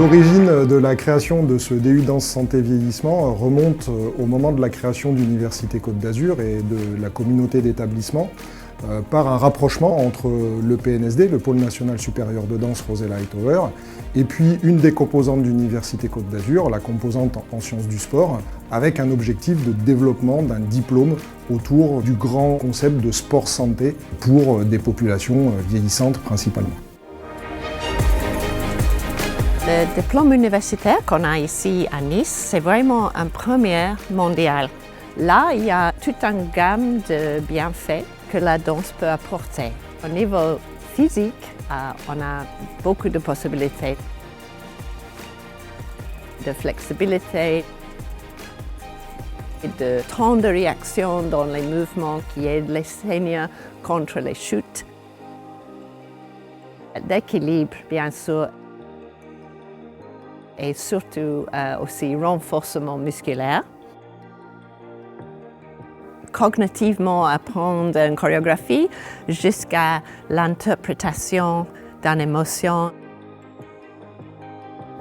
L'origine de la création de ce DU Danse Santé Vieillissement remonte au moment de la création d'Université Côte d'Azur et de la communauté d'établissement par un rapprochement entre le PNSD, le Pôle National Supérieur de Danse Rosella Hightower, et puis une des composantes d'Université Côte d'Azur, la composante en sciences du sport, avec un objectif de développement d'un diplôme autour du grand concept de sport santé pour des populations vieillissantes principalement. Le diplôme universitaire qu'on a ici à Nice, c'est vraiment un premier mondial. Là, il y a toute une gamme de bienfaits que la danse peut apporter. Au niveau physique, on a beaucoup de possibilités de flexibilité, de temps de réaction dans les mouvements qui aident les seniors contre les chutes, d'équilibre, bien sûr, et surtout aussi renforcement musculaire. Cognitivement, apprendre une chorégraphie jusqu'à l'interprétation d'une émotion.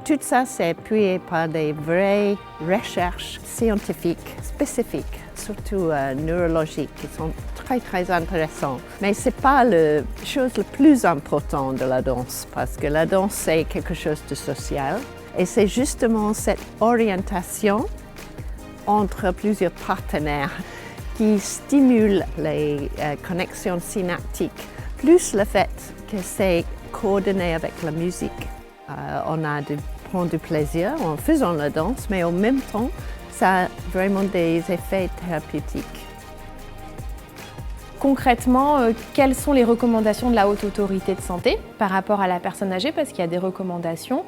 Tout ça, c'est appuyé par des vraies recherches scientifiques spécifiques, surtout neurologiques, qui sont très intéressantes. Mais ce n'est pas la chose la plus importante de la danse, parce que la danse, c'est quelque chose de social. Et c'est justement cette orientation entre plusieurs partenaires qui stimule les connexions synaptiques, plus le fait que c'est coordonné avec la musique. On a prendre du plaisir en faisant la danse, mais en même temps, ça a vraiment des effets thérapeutiques. Concrètement, quelles sont les recommandations de la Haute Autorité de Santé par rapport à la personne âgée? Parce qu'il y a des recommandations.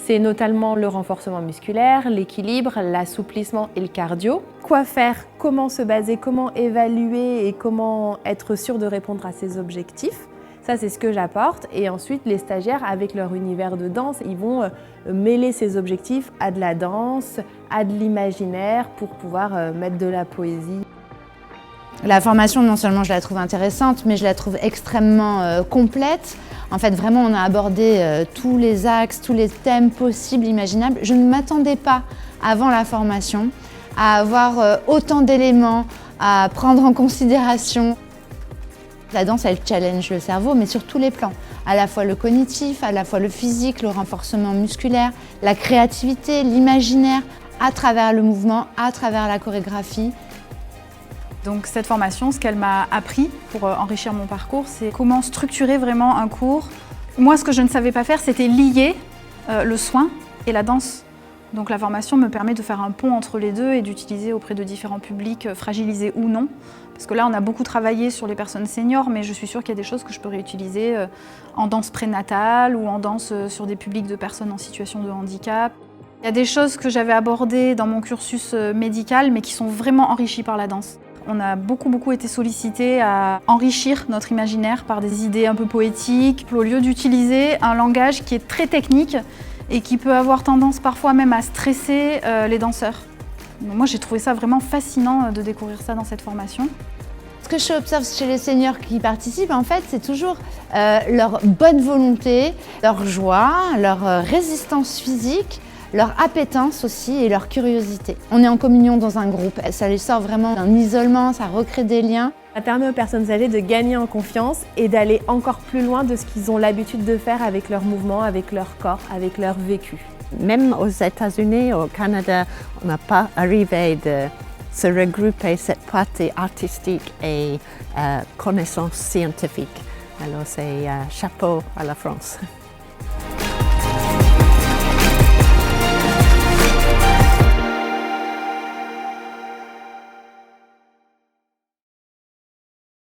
C'est notamment le renforcement musculaire, l'équilibre, l'assouplissement et le cardio. Quoi faire? Comment se baser? Comment évaluer? Et comment être sûr de répondre à ses objectifs? Ça, c'est ce que j'apporte. Et ensuite, les stagiaires, avec leur univers de danse, ils vont mêler ces objectifs à de la danse, à de l'imaginaire pour pouvoir mettre de la poésie. La formation, non seulement je la trouve intéressante, mais je la trouve extrêmement complète. En fait, vraiment, on a abordé tous les axes, tous les thèmes possibles, imaginables. Je ne m'attendais pas, avant la formation, à avoir autant d'éléments à prendre en considération. La danse, elle challenge le cerveau, mais sur tous les plans. À la fois le cognitif, à la fois le physique, le renforcement musculaire, la créativité, l'imaginaire, à travers le mouvement, à travers la chorégraphie. Donc cette formation, ce qu'elle m'a appris pour enrichir mon parcours, c'est comment structurer vraiment un cours. Moi, ce que je ne savais pas faire, c'était lier le soin et la danse. Donc la formation me permet de faire un pont entre les deux et d'utiliser auprès de différents publics, fragilisés ou non. Parce que là, on a beaucoup travaillé sur les personnes seniors, mais je suis sûre qu'il y a des choses que je peux réutiliser en danse prénatale ou en danse sur des publics de personnes en situation de handicap. Il y a des choses que j'avais abordées dans mon cursus médical, mais qui sont vraiment enrichies par la danse. On a beaucoup été sollicités à enrichir notre imaginaire par des idées un peu poétiques, au lieu d'utiliser un langage qui est très technique et qui peut avoir tendance parfois même à stresser les danseurs. Donc moi, j'ai trouvé ça vraiment fascinant de découvrir ça dans cette formation. Ce que j'observe chez les seniors qui participent, en fait, c'est toujours leur bonne volonté, leur joie, leur résistance physique, leur appétence aussi et leur curiosité. On est en communion dans un groupe, ça les sort vraiment d'un isolement, ça recrée des liens. Ça permet aux personnes âgées de gagner en confiance et d'aller encore plus loin de ce qu'ils ont l'habitude de faire avec leurs mouvements, avec leur corps, avec leur vécu. Même aux États-Unis, au Canada, on n'a pas arrivé de se regrouper cette partie artistique et connaissance scientifique. Alors c'est chapeau à la France.